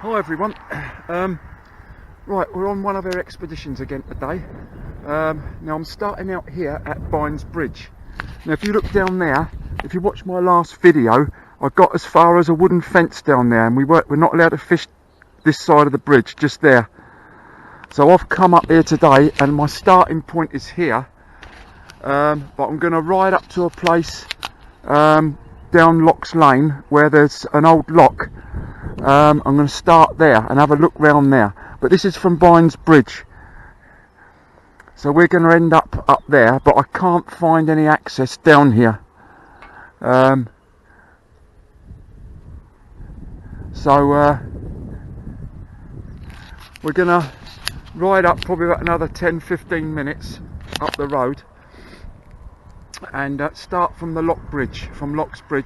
Hi everyone. Right, we're on one of our expeditions again today. Now I'm starting out here at Bynes Bridge. Now if you look down there, if you watch my last video, I got as far as a wooden fence down there, and we're not allowed to fish this side of the bridge, just there. So I've come up here today and my starting point is here, but I'm going to ride up to a place down Locks Lane where there's an old lock. I'm going to start there and have a look round there, but this is from Bynes Bridge, so we're going to end up there, but I can't find any access down here. So we're going to ride up probably about another 10-15 minutes up the road and start from the Locks Bridge,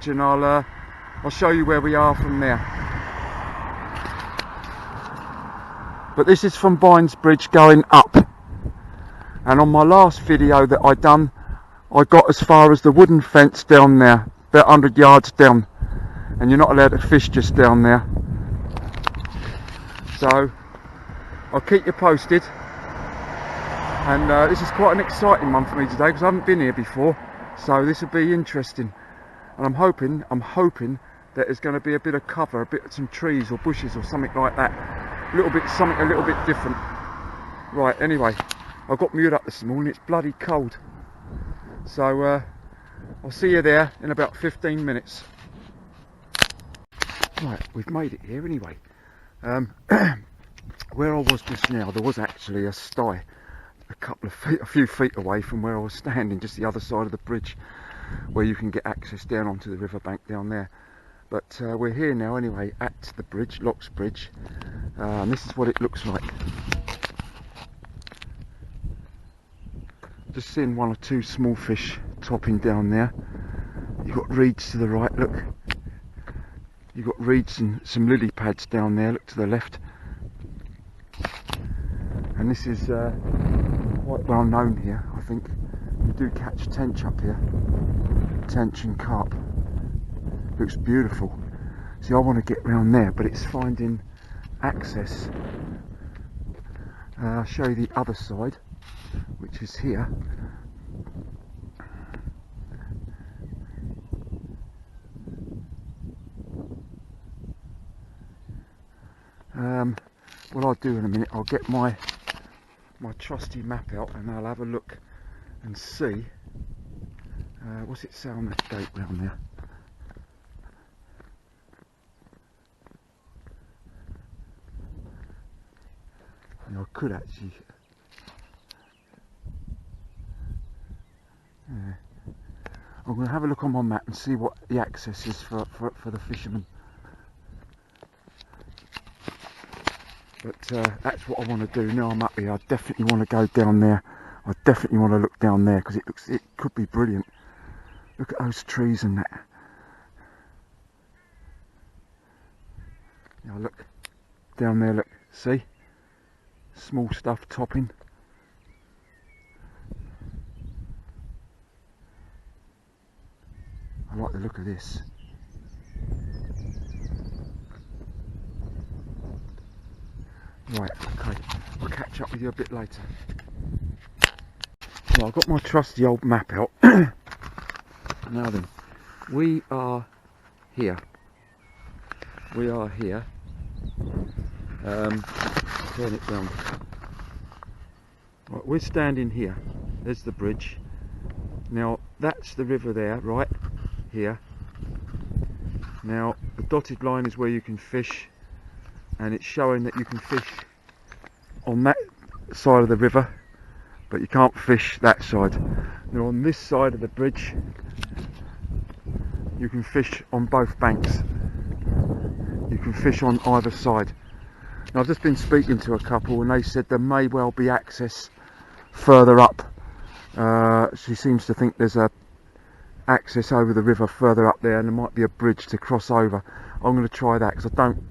and I'll show you where we are from there. But this is from Bynes Bridge going up, and on my last video that I done, I got as far as the wooden fence down there, about 100 yards down, and you're not allowed to fish just down there. So I'll keep you posted, and this is quite an exciting one for me today because I haven't been here before, so this will be interesting, and I'm hoping that there's going to be a bit of cover, some trees or bushes or something like that. Something a little bit different. Right, anyway, I got mute up this morning, it's bloody cold. So I'll see you there in about 15 minutes. Right, we've made it here anyway. Where I was just now, there was actually a sty a few feet away from where I was standing, just the other side of the bridge, where you can get access down onto the riverbank down there. But we're here now anyway at the bridge, Locks Bridge, and this is what it looks like. Just seeing one or two small fish topping down there. You've got reeds to the right, look. You've got reeds and some lily pads down there, look to the left. And this is quite well known here, I think. You do catch tench up here, tench and carp. Looks beautiful. See, I want to get round there, but it's finding access. I'll show you the other side, which is here. What I'll do in a minute, I'll get my trusty map out and I'll have a look and see. What's it say on that gate round there? I could actually I'm going to have a look on my map and see what the access is for the fishermen. But that's what I want to do now I'm up here. I definitely want to go down there. I definitely want to look down there because it could be brilliant. Look at those trees and that. Now look down there, look, see? Small stuff topping. I like the look of this. Right, okay, I'll catch up with you a bit later. Well, I've got my trusty old map out. Now then, we are here. Turn it round. Right, we're standing here. There's the bridge. Now that's the river there, right here. Now the dotted line is where you can fish, and it's showing that you can fish on that side of the river, but you can't fish that side. Now on this side of the bridge, you can fish on both banks. You can fish on either side. Now, I've just been speaking to a couple and they said there may well be access further up. She seems to think there's a access over the river further up there, and there might be a bridge to cross over. I'm going to try that because I don't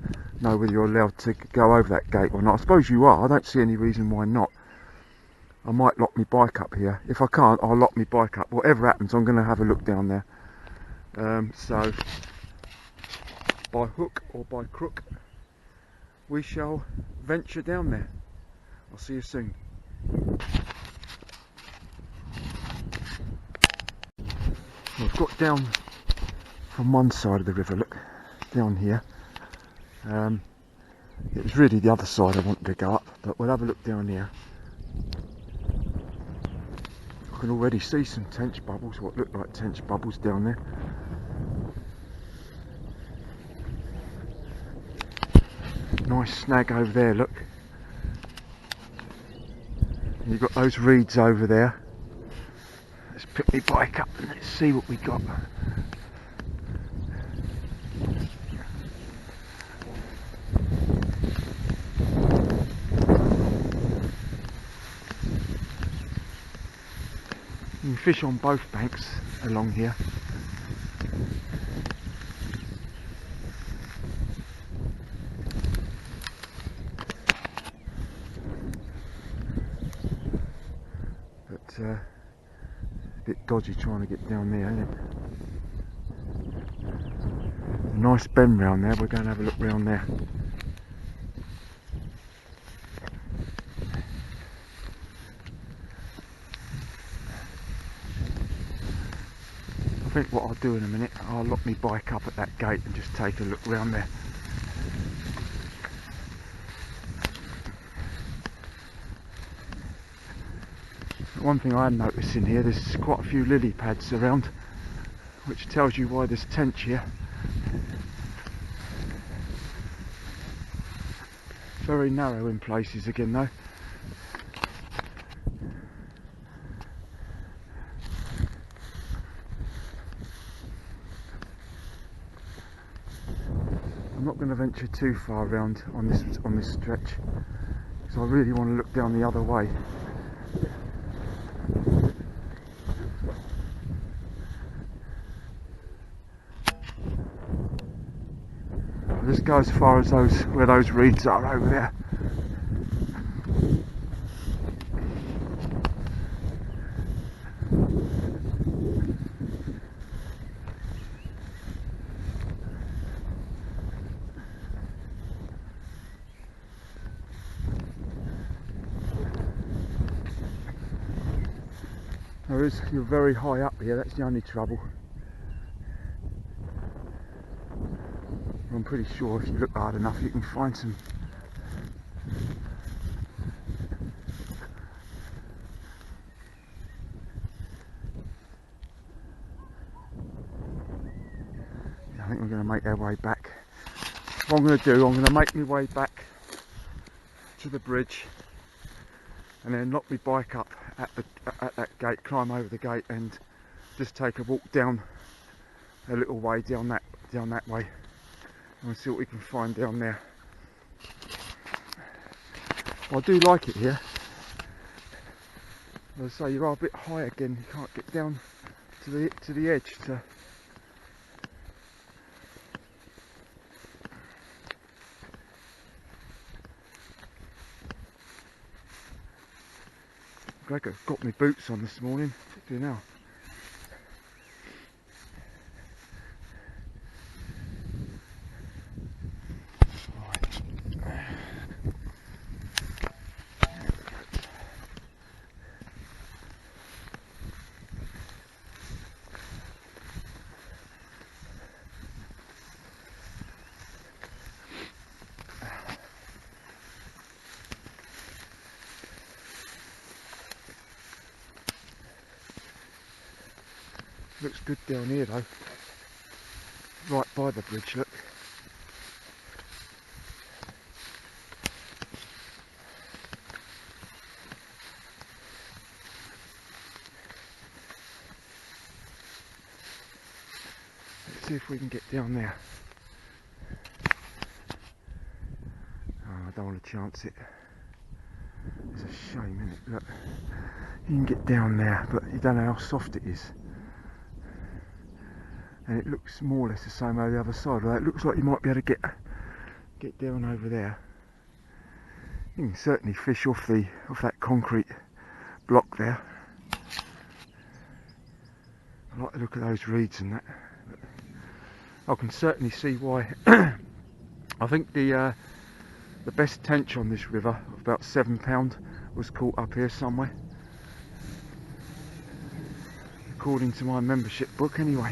know whether you're allowed to go over that gate or not. I suppose you are. I don't see any reason why not. I might lock my bike up here. If I can't, I'll lock my bike up. Whatever happens, I'm going to have a look down there. So by hook or by crook, we shall venture down there. I'll see you soon. We've got down from one side of the river, look, down here. It was really the other side I wanted to go up, but we'll have a look down here. I can already see some tench bubbles, what look like tench bubbles down there. Nice snag over there, look. And you've got those reeds over there. Let's pick my bike up and let's see what we got. You can fish on both banks along here. But a bit dodgy trying to get down there, isn't it? A nice bend round there, we're going to have a look round there. I think what I'll do in a minute, I'll lock my bike up at that gate and just take a look round there. One thing I am noticing here, there's quite a few lily pads around, which tells you why there's tench here. Very narrow in places again though. I'm not going to venture too far around on this stretch, because I really want to look down the other way. I'll just go as far as where those reeds are over there. You're very high up here, that's the only trouble. I'm pretty sure if you look hard enough you can find some. Yeah, I think we're going to make our way back. What I'm going to do, I'm going to make my way back to the bridge and then lock my bike up at that gate, climb over the gate and just take a walk down a little way down that way, and we'll see what we can find down there. I do like it here. As I say, you are a bit high again, you can't get down to the edge to Greg got my boots on this morning, do you know? Looks good down here though, right by the bridge, look. Let's see if we can get down there. Oh, I don't want to chance it. It's a shame, isn't it? Look, you can get down there, but you don't know how soft it is. And it looks more or less the same over the other side. It looks like you might be able to get down over there. You can certainly fish off that concrete block there. I like the look of those reeds and that. I can certainly see why. I think the the best tench on this river, of about £7, was caught up here somewhere. According to my membership book anyway.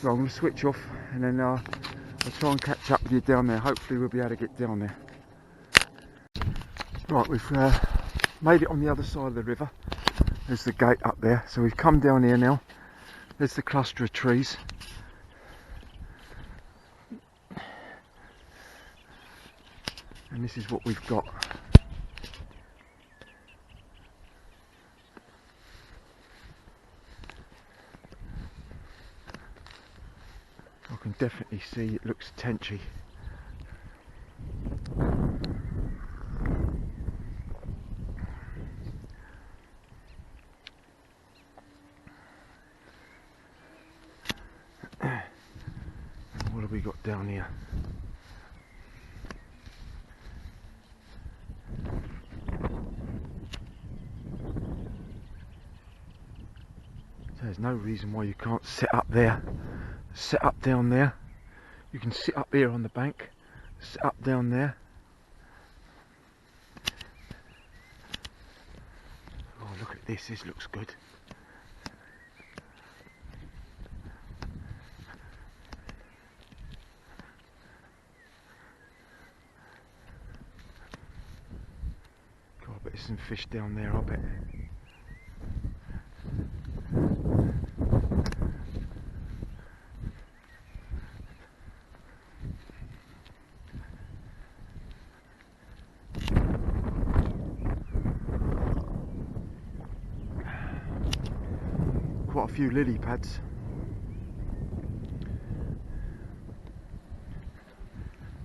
So I'm going to switch off and then I'll try and catch up with you down there. Hopefully we'll be able to get down there. Right, we've made it on the other side of the river. There's the gate up there. So we've come down here now. There's the cluster of trees. And this is what we've got. I can definitely see it looks tenchy. What have we got down here? There's no reason why you can't sit up there. Sit up down there. You can sit up here on the bank. Sit up down there. Oh, look at this. This looks good. God, I bet there's some fish down there, I bet. Quite a few lily pads.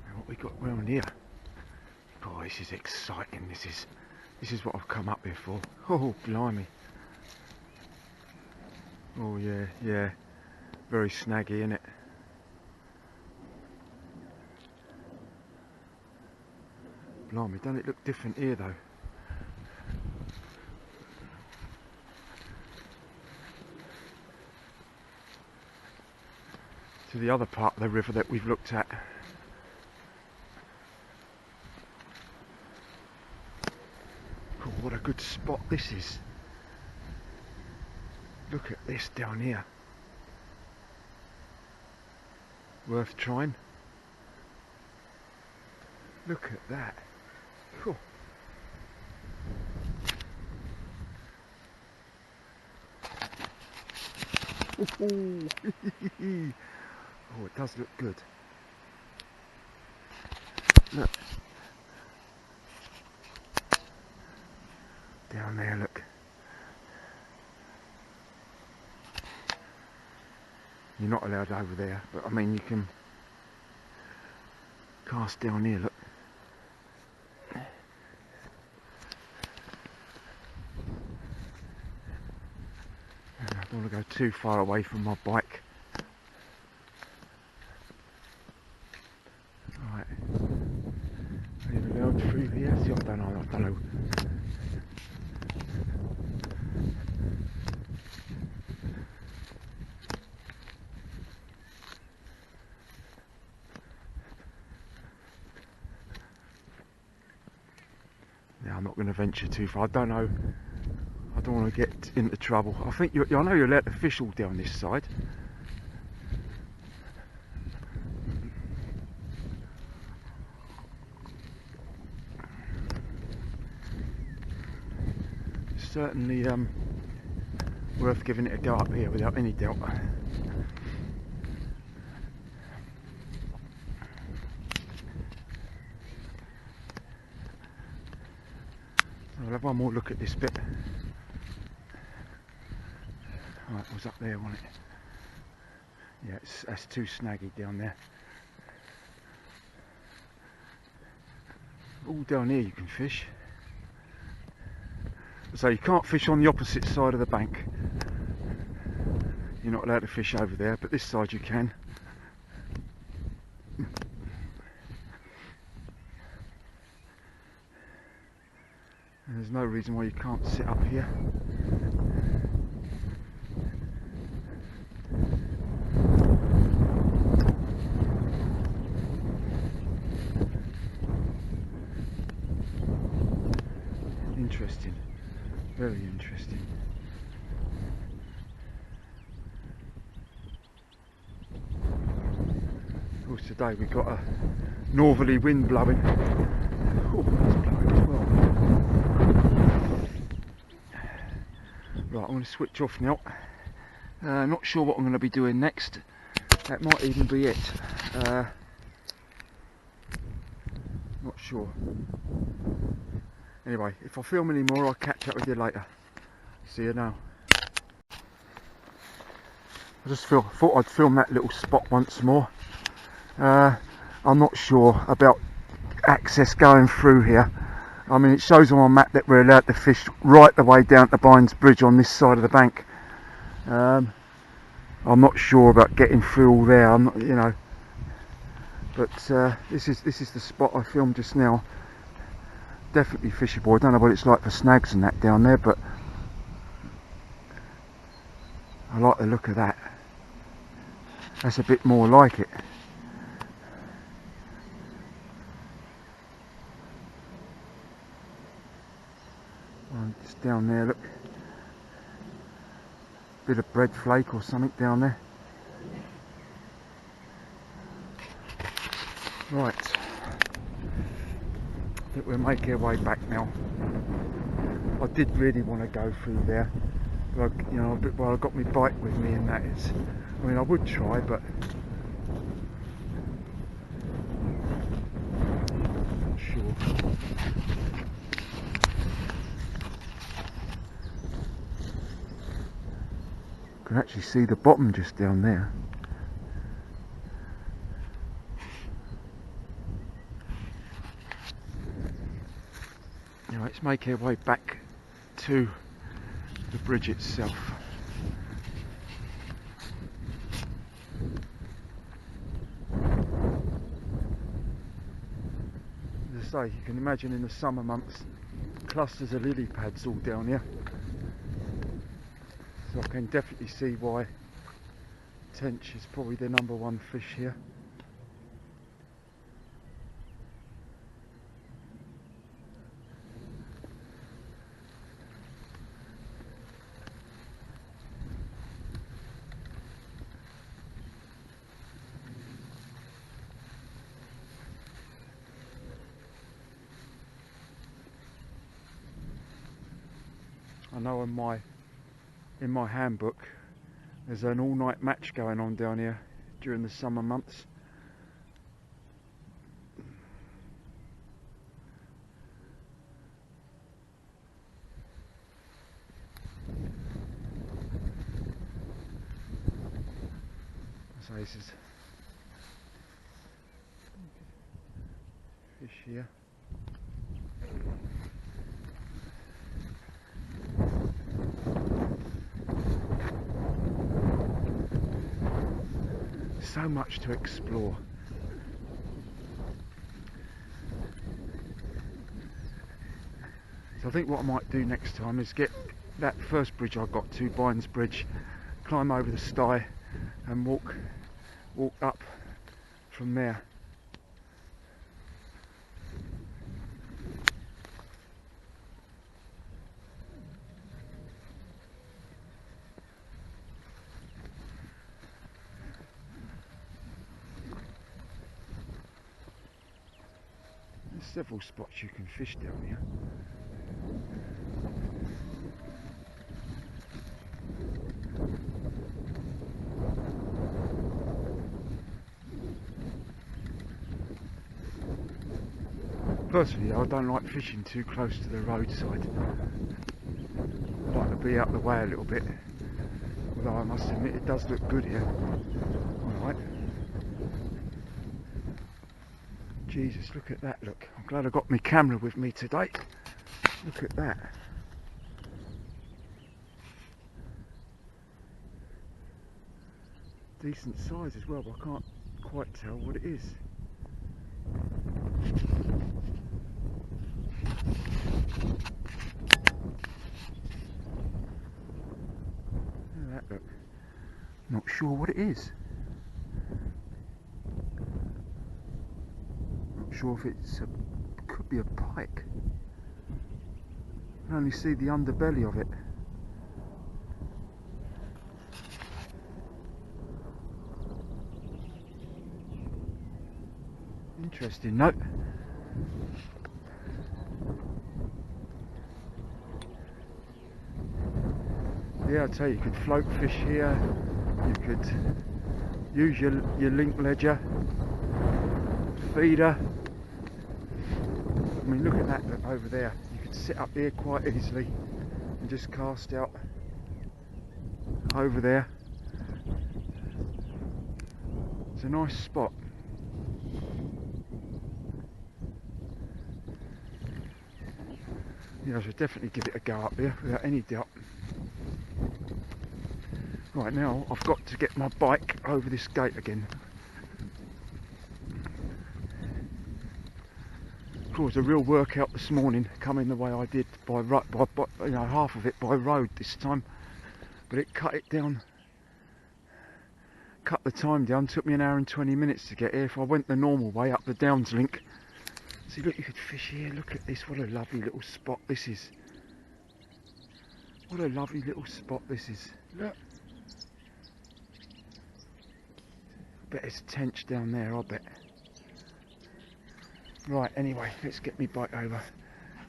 And what we got around here? Oh, this is exciting. This is what I've come up here for. Oh, blimey. Oh yeah, yeah. Very snaggy, isn't it? Blimey, don't it look different here though? To the other part of the river that we've looked at. Oh, what a good spot this is. Look at this down here. Worth trying. Look at that. Cool. Oh, it does look good. Look. Down there, look. You're not allowed over there, but I mean you can cast down here, look. I don't want to go too far away from my bike. Right. Are you allowed through here? See, I don't know. Now I'm not going to venture too far. I don't know. I don't want to get into trouble. I think I know you're allowed to fish all down this side. Certainly worth giving it a go up here without any doubt. I'll have one more look at this bit. Right, it was up there, wasn't it? Yeah, that's too snaggy down there. All down here you can fish. So you can't fish on the opposite side of the bank. You're not allowed to fish over there, but this side you can. And there's no reason why you can't sit up here. interesting. Very interesting. Of course, today we've got a northerly wind blowing. Oh, that's blowing as well. Right, I'm going to switch off now. Not sure what I'm going to be doing next. That might even be it. Not sure. Anyway, if I film any more, I'll catch up with you later. See you now. I just thought I'd film that little spot once more. I'm not sure about access going through here. I mean, it shows on my map that we're allowed to fish right the way down to Bynes Bridge on this side of the bank. I'm not sure about getting through all there. I'm not, you know. But this is the spot I filmed just now. Definitely fishable. I don't know what it's like for snags and that down there, but I like the look of that. That's a bit more like it. Just down there, look. Bit of bread flake or something down there. Right. I think we'll make our way back now. I did really want to go through there, but you know, I got my bike with me, and that is. I mean, I would try, but not sure. Can actually see the bottom just down there. Now let's make our way back to the bridge itself. As I say, you can imagine in the summer months, clusters of lily pads all down here. So I can definitely see why tench is probably the #1 fish here. I know in my handbook there's an all-night match going on down here during the summer months. So this is fish here. So much to explore. So I think what I might do next time is get that first bridge I got to, Bynes Bridge, climb over the Stye and walk up from there. There's several spots you can fish down here. Personally, I don't like fishing too close to the roadside. I like to be out the way a little bit. Although I must admit it does look good here. Alright. Jesus, look at that, look. I'm glad I got my camera with me today. Look at that. Decent size as well, but I can't quite tell what it is. Look at that, look. Not sure what it is. Not sure if could be a pike. can only see the underbelly of it. Interesting note. Yeah, I'll tell you, you could float fish here, you could use your link ledger, feeder. I mean, look at that over there. You could sit up here quite easily and just cast out over there. It's a nice spot. Yeah, I should definitely give it a go up here without any doubt. Right, now I've got to get my bike over this gate again. Of course, a real workout this morning, coming the way I did by you know, half of it by road this time, but it cut it down, cut the time down. Took me an hour and 20 minutes to get here. If I went the normal way up the Downs link, see, look, you could fish here. Look at this. What a lovely little spot this is. What a lovely little spot this is. Look. I bet it's tench down there, I bet. Right, anyway, let's get me bike over.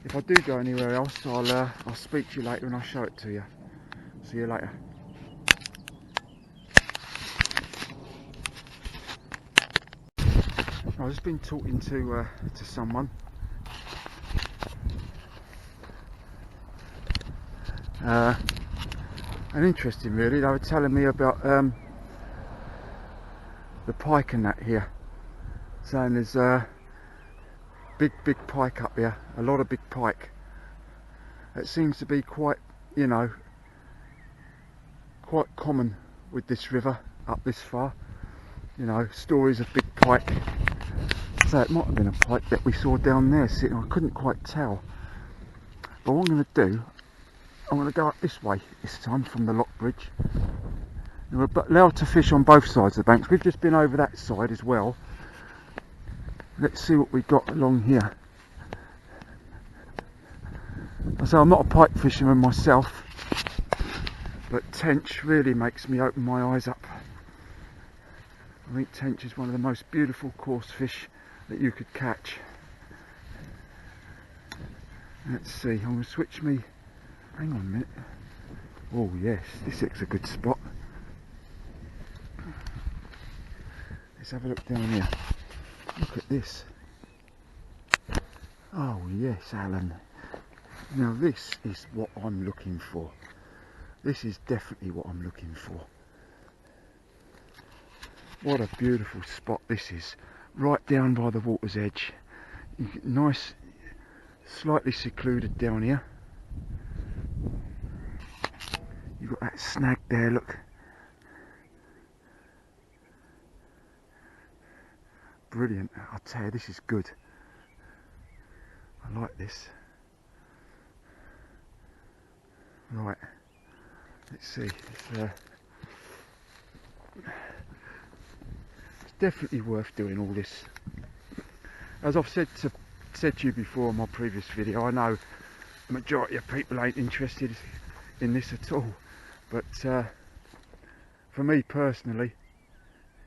If I do go anywhere else, I'll speak to you later and I'll show it to you. See you later. I've just been talking to someone. And interesting, really. They were telling me about the pike and that here, saying there's big pike up here, a lot of big pike. It seems to be quite, you know, quite common with this river up this far, you know, stories of big pike. So it might have been a pike that we saw down there sitting. I couldn't quite tell, but what I'm going to do, I'm going to go up this way this time from the Lock Bridge. We're allowed to fish on both sides of the banks. We've just been over that side as well. Let's see what we've got along here. I say I'm not a pike fisherman myself, but tench really makes me open my eyes up. I think tench is one of the most beautiful coarse fish that you could catch. Let's see, I'm going to switch me. Hang on a minute. Oh yes, this looks a good spot. Let's have a look down here. Look at this. Oh yes, Alan. Now this is what I'm looking for. This is definitely what I'm looking for. What a beautiful spot this is. Right down by the water's edge. Nice, slightly secluded down here. You've got that snag there, look. Brilliant, I'll tell you, this is good. I like this. Right, let's see. It's definitely worth doing all this. As I've said to you before in my previous video, I know the majority of people ain't interested in this at all, but for me personally,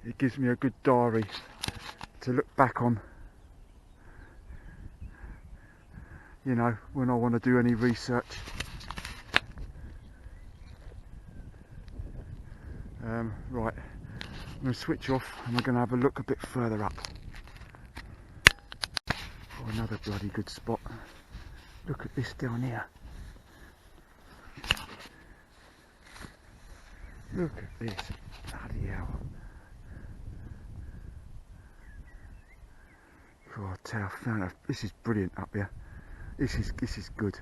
it gives me a good diary to look back on, you know, when I want to do any research. Right, I'm going to switch off and we're going to have a look a bit further up for another bloody good spot. Look at this down here. Look at this. Bloody hell. Oh, I tell you, I found this is brilliant up here. This is good.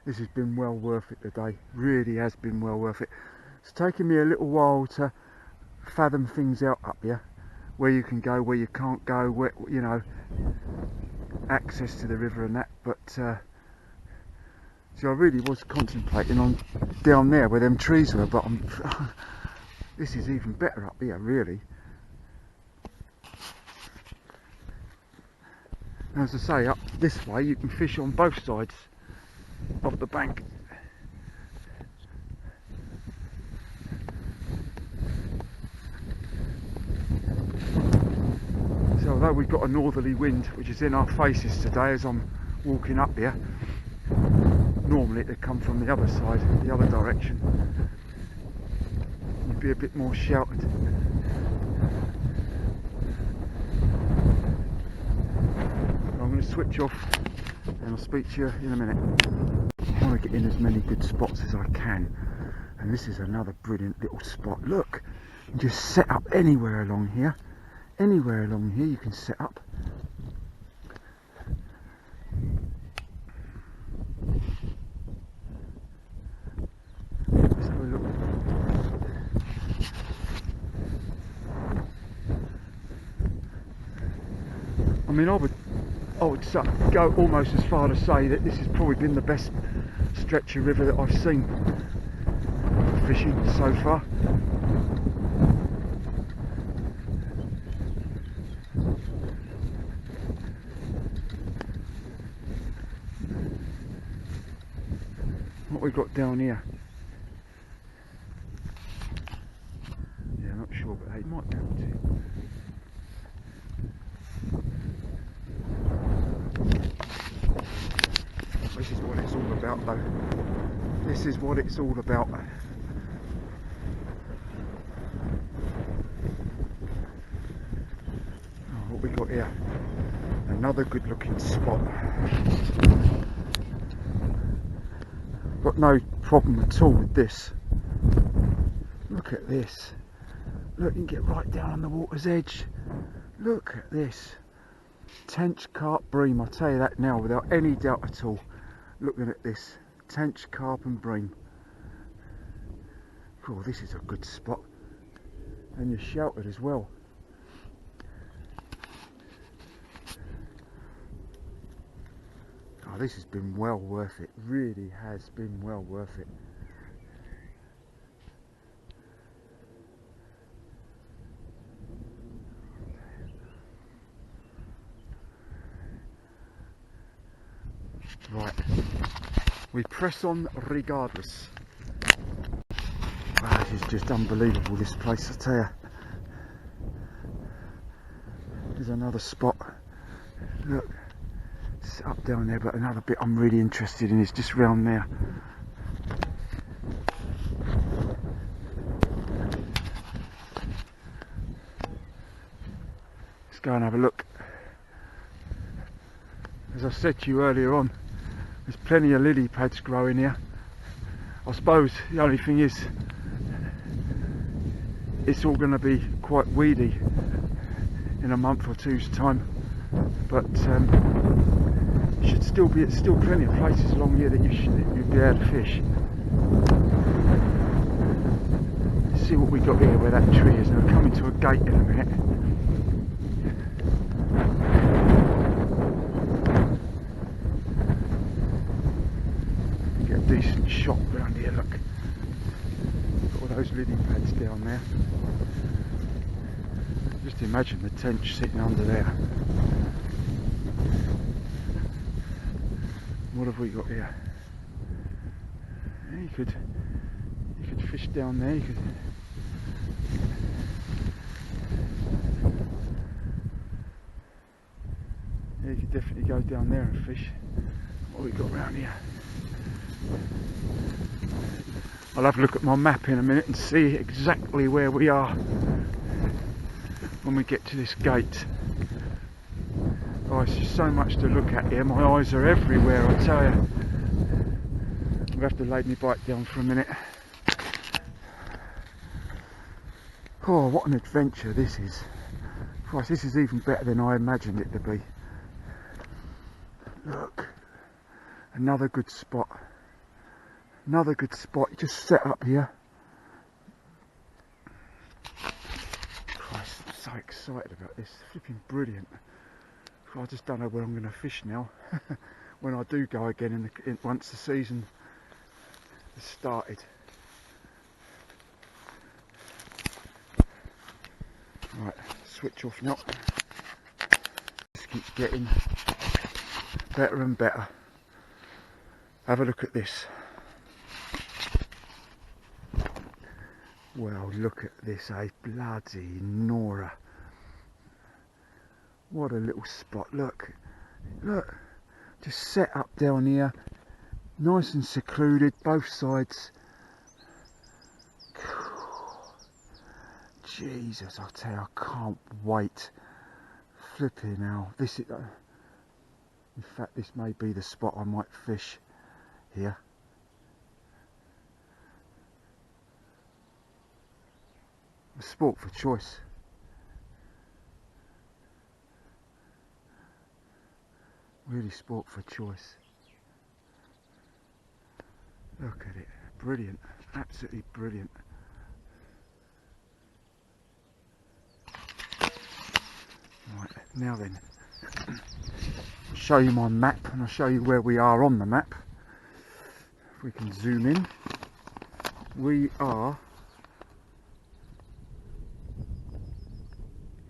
This has been well worth it today. Really has been well worth it. It's taken me a little while to fathom things out up here, where you can go, where you can't go, where, you know, access to the river and that. But so I really was contemplating on down there where them trees were, but this is even better up here, really. As I say, up this way you can fish on both sides of the bank. So although we've got a northerly wind which is in our faces today as I'm walking up here, normally it'd come from the other side, the other direction. You'd be a bit more sheltered. I'm going to switch off and I'll speak to you in a minute. I want to get in as many good spots as I can, and this is another brilliant little spot. Look, you can just set up anywhere along here. Anywhere along here you can set up. Let's have a look. I mean, I would go almost as far to say that this has probably been the best stretch of river that I've seen fishing so far. What we got down here? Yeah, not sure, but they might be able to. This is what it's all about, though. This is what it's all about. Oh, what we got here? Another good looking spot. Got no problem at all with this. Look at this. Look, you can get right down on the water's edge. Look at this. Tench carp bream, I'll tell you that now without any doubt at all. Looking at this. Tench carp and bream. Oh, this is a good spot. And you're sheltered as well. Oh, this has been well worth it. Really has been well worth it. Right, we press on regardless. Wow, this is just unbelievable, this place, I tell you. There's another spot. Look, it's up down there, but another bit I'm really interested in is just round there. Let's go and have a look. As I said to you earlier on, there's plenty of lily pads growing here. I suppose the only thing is it's all going to be quite weedy in a month or two's time, but it's still plenty of places along here that you'd be able to fish. Let's see what we got here where that tree is. Now we're coming to a gate in a minute. Decent shot round here, look. Got all those lily pads down there. Just imagine the tench sitting under there. What have we got here? Yeah, you could fish down there. You could definitely go down there and fish. What have we got around here? I'll have a look at my map in a minute and see exactly where we are when we get to this gate. Oh, it's just so much to look at here. My eyes are everywhere, I tell you. I'll have to lay my bike down for a minute. Oh, what an adventure this is. Christ, this is even better than I imagined it to be. Look, another good spot. Another good spot. You just set up here. Christ, I'm so excited about this. Flipping brilliant. I just don't know where I'm going to fish now when I do go again once the season has started. Right, switch off now. Just keeps getting better and better. Have a look at this. Well, look at this, eh? Bloody Nora. What a little spot. Look, look, just set up down here, nice and secluded, both sides. Jesus, I tell you, I can't wait. Flipping hell. This is, in fact, this may be the spot I might fish here. A sport for choice. Really sport for choice. Look at it. Brilliant. Absolutely brilliant. Right, now then, I'll show you my map and I'll show you where we are on the map. If we can zoom in, we are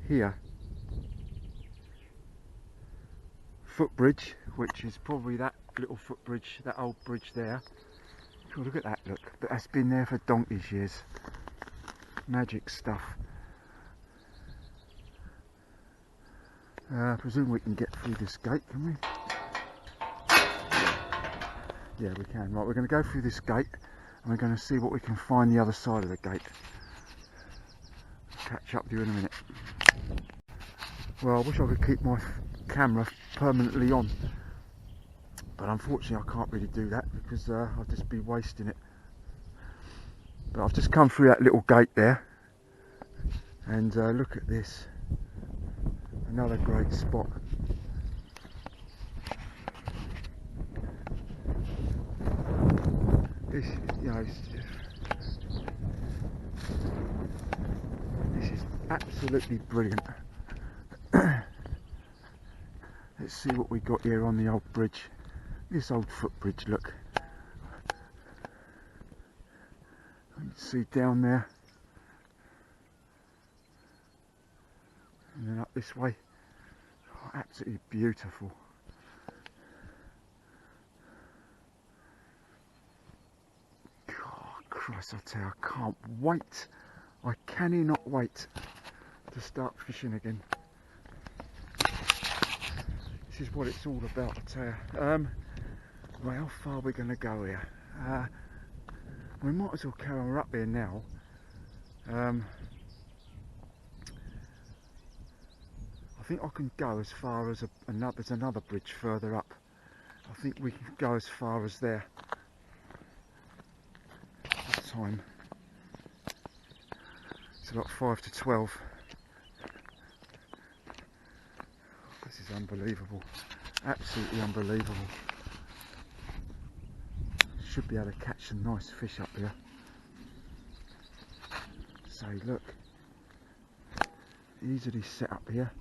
here. Footbridge, which is probably that little footbridge, that old bridge there. Oh, look at that, look. But that's been there for donkey's years. Magic stuff. I presume we can get through this gate, can we? Yeah, we can. Right, we're going to go through this gate and we're going to see what we can find the other side of the gate. Catch up with you in a minute. Well, I wish I could keep my camera permanently on, but unfortunately I can't really do that because I'll just be wasting it. But I've just come through that little gate there and look at this. Another great spot. This, you know, this is absolutely brilliant. Let's see what we got here on the old bridge. This old footbridge, look. You can see down there. And then up this way. Oh, absolutely beautiful. Oh, Christ, I tell you, I can't wait. I cannot wait to start fishing again. This is what it's all about, I tell you. Well, how far are we going to go here? We might as well carry on. We're up here now. I think I can go as far as there's another bridge further up. I think we can go as far as there. What time? It's about 5 to 12. This is unbelievable. Absolutely unbelievable. Should be able to catch some nice fish up here. So look, easily set up here.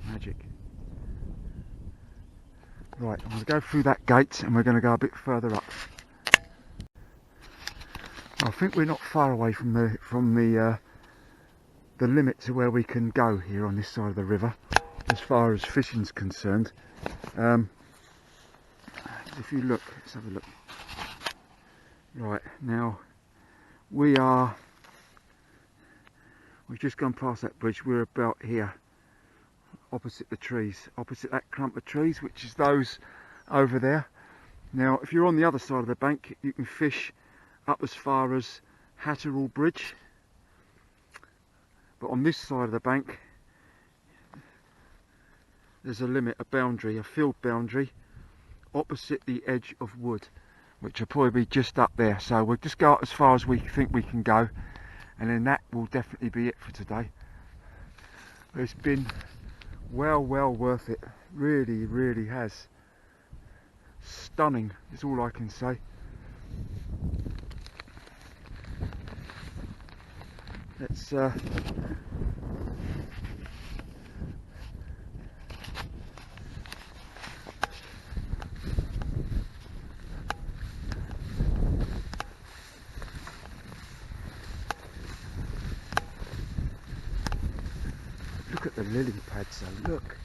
Magic. Right, I'm going to go through that gate and we're going to go a bit further up. I think we're not far away from the limit to where we can go here on this side of the river, as far as fishing's concerned. If you look, let's have a look. Right, now we've just gone past that bridge. We're about here, opposite the trees, opposite that clump of trees, which is those over there. Now, if you're on the other side of the bank, you can fish up as far as Hatterall Bridge. But on this side of the bank, there's a limit, a boundary, a field boundary, opposite the edge of wood, which will probably be just up there. So we'll just go up as far as we think we can go, and then that will definitely be it for today. But it's been well worth it. Really, really has. Stunning is all I can say. Let's Look at the lily pads though, look.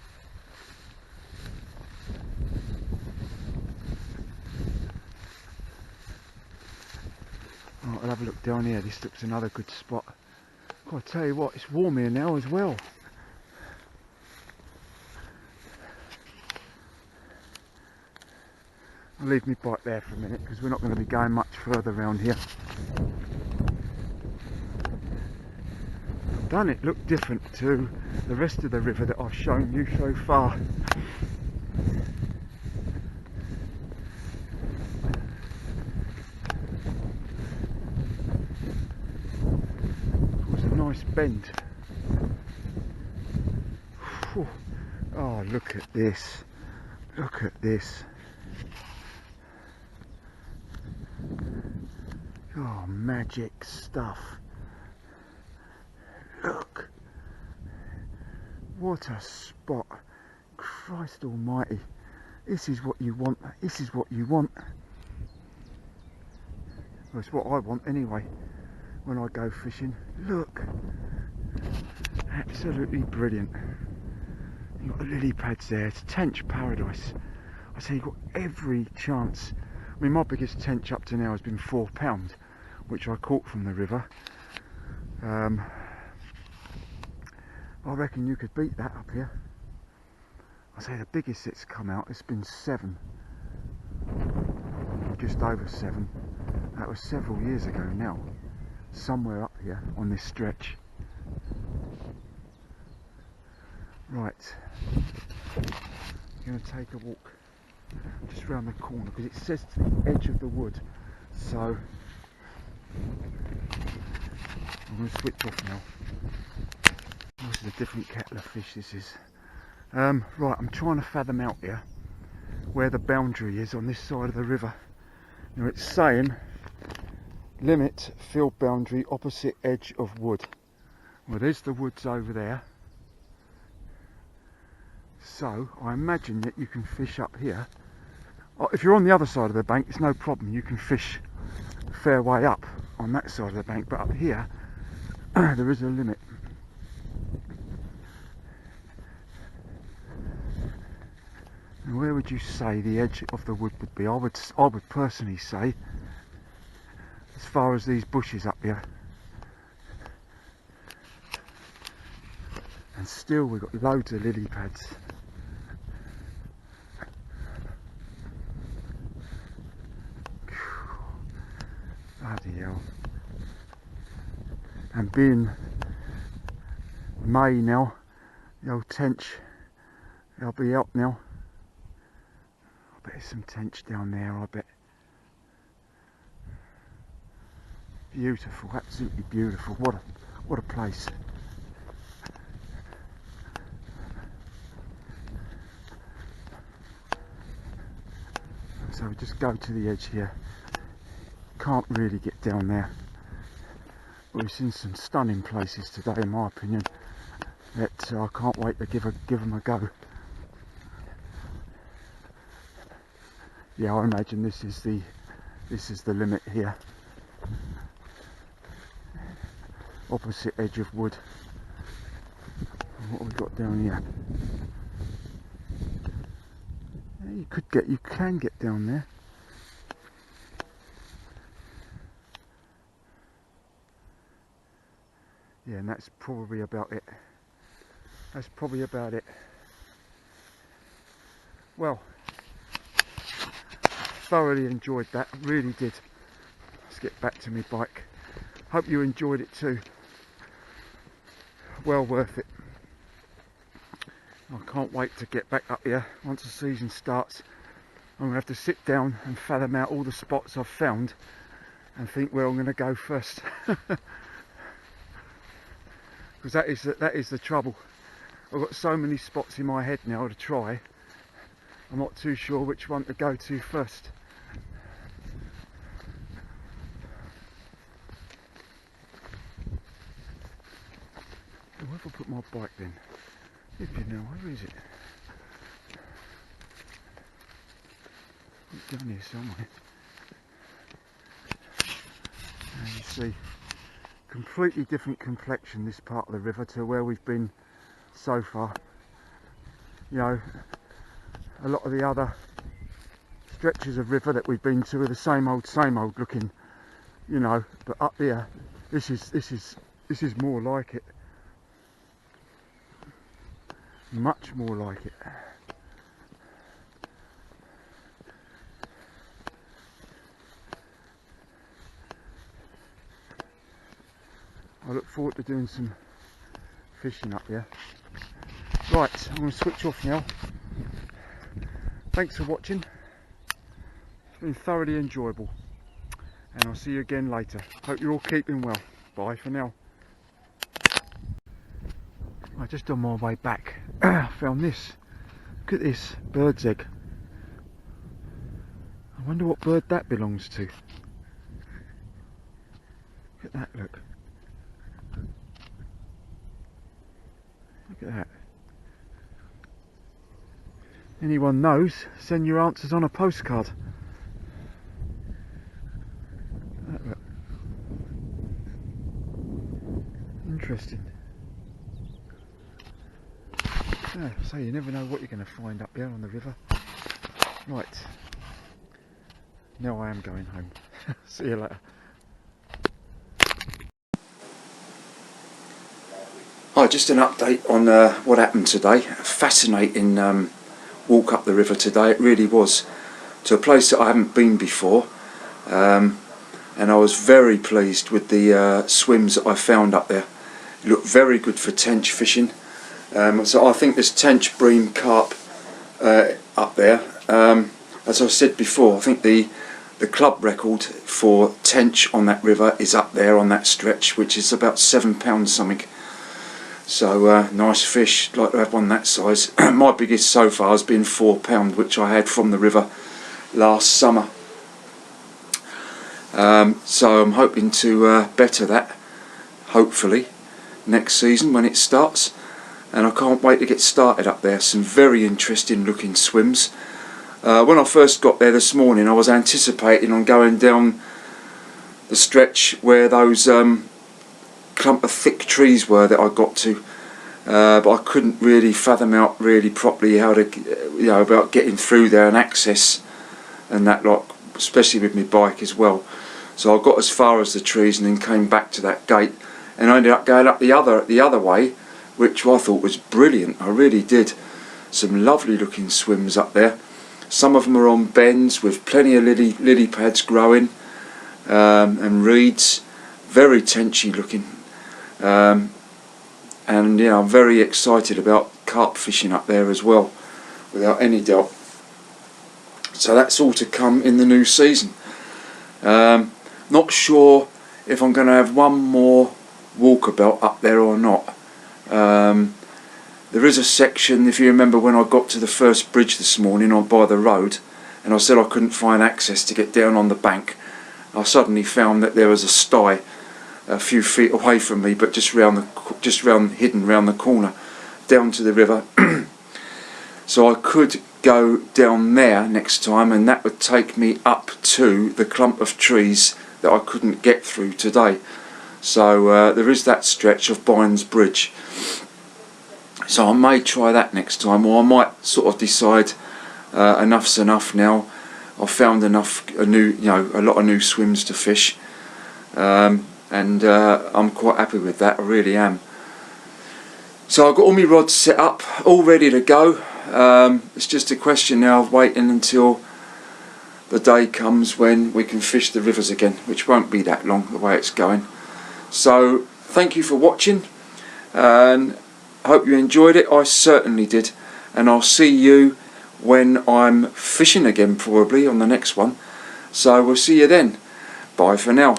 Right, I'll have a look down here. This looks another good spot. God, I tell you what, it's warm here now as well. I'll leave my bike there for a minute because we're not going to be going much further around here. Doesn't it look different to the rest of the river that I've shown you so far? It was a nice bend. Whew. Oh, look at this. Look at this. Oh, magic stuff. Look. What a spot. Christ almighty. This is what you want. This is what you want. Well, it's what I want anyway when I go fishing. Look. Absolutely brilliant. You've got the lily pads there. It's tench paradise. I say you've got every chance. I mean, my biggest tench up to now has been £4, which I caught from the river. I reckon you could beat that up here. I say the biggest that's come out has been 7. Just over 7. That was several years ago now. Somewhere up here on this stretch. Right. I'm going to take a walk just round the corner because it says to the edge of the wood. So I'm going to switch off now. This is a different kettle of fish this is. Right, I'm trying to fathom out here where the boundary is on this side of the river. Now it's saying limit field boundary opposite edge of wood. Well, there's the woods over there. So I imagine that you can fish up here. If you're on the other side of the bank, it's no problem. You can fish a fair way up on that side of the bank, but up here there is a limit. And where would you say the edge of the wood would be? I would personally say as far as these bushes up here. And still we've got loads of lily pads. Bloody hell. And being May now, the old tench, they'll be up now. I bet there's some tench down there, I bet. Beautiful, absolutely beautiful. What a place. So we just go to the edge here. Can't really get down there. But we've seen some stunning places today, in my opinion, that I can't wait to give them a go. Yeah, I imagine this is the limit here. Opposite edge of wood. And what have we got down here? Yeah, you can get down there. Yeah, and that's probably about it. That's probably about it. Well, thoroughly enjoyed that, really did. Let's get back to my bike. Hope you enjoyed it too. Well worth it. I can't wait to get back up here once the season starts. I'm going to have to sit down and fathom out all the spots I've found and think where I'm going to go first. Because that is the trouble. I've got so many spots in my head now to try. I'm not too sure which one to go to first. Where have I put my bike then? If you know, where is it? It's down here somewhere. And you see, completely different complexion this part of the river to where we've been so far. You know, a lot of the other stretches of river that we've been to are the same old looking, you know, but up here this is more like it, much more like it. I look forward to doing some fishing up here. Right, I'm going to switch off now. Thanks for watching. It's been thoroughly enjoyable, and I'll see you again later. Hope you're all keeping well. Bye for now. Just on my way back, I found this. Look at this bird's egg. I wonder what bird that belongs to. Look at that, look. Look at that. Anyone knows, send your answers on a postcard. That, look. Interesting. Yeah, so you never know what you're going to find up there on the river. Right. Now I am going home. See you later. Hi, just an update on what happened today. A fascinating walk up the river today. It really was, to a place that I haven't been before, and I was very pleased with the swims that I found up there. It looked very good for tench fishing. So I think there's tench, bream, carp up there. As I said before, I think the club record for tench on that river is up there on that stretch, which is about £7 something. So nice fish, like to have one that size. My biggest so far has been £4, which I had from the river last summer. So I'm hoping to better that, hopefully, next season when it starts. And I can't wait to get started up there. Some very interesting looking swims. When I first got there this morning, I was anticipating on going down the stretch where those clump of thick trees were that I got to, but I couldn't really fathom out really properly how to, you know, about getting through there and access and that lot, especially with my bike as well. So I got as far as the trees and then came back to that gate, and I ended up going up the other way, which I thought was brilliant. I really did. Some lovely looking swims up there. Some of them are on bends with plenty of lily pads growing, and reeds, very tenchy looking. And yeah, I'm very excited about carp fishing up there as well, without any doubt. So that's all to come in the new season. Not sure if I'm going to have one more walkabout up there or not. There is a section, if you remember when I got to the first bridge this morning on by the road, and I said I couldn't find access to get down on the bank, I suddenly found that there was a sty a few feet away from me, but hidden round the corner down to the river. So I could go down there next time, and that would take me up to the clump of trees that I couldn't get through today. So there is that stretch of Bynes Bridge. So I may try that next time, or I might sort of decide enough's enough now. I've found a lot of new swims to fish, and I'm quite happy with that. I really am. So I've got all my rods set up, all ready to go. It's just a question now of waiting until the day comes when we can fish the rivers again, which won't be that long the way it's going. So thank you for watching, and I hope you enjoyed it. I certainly did, and I'll see you when I'm fishing again, probably on the next one. So we'll see you then. Bye for now.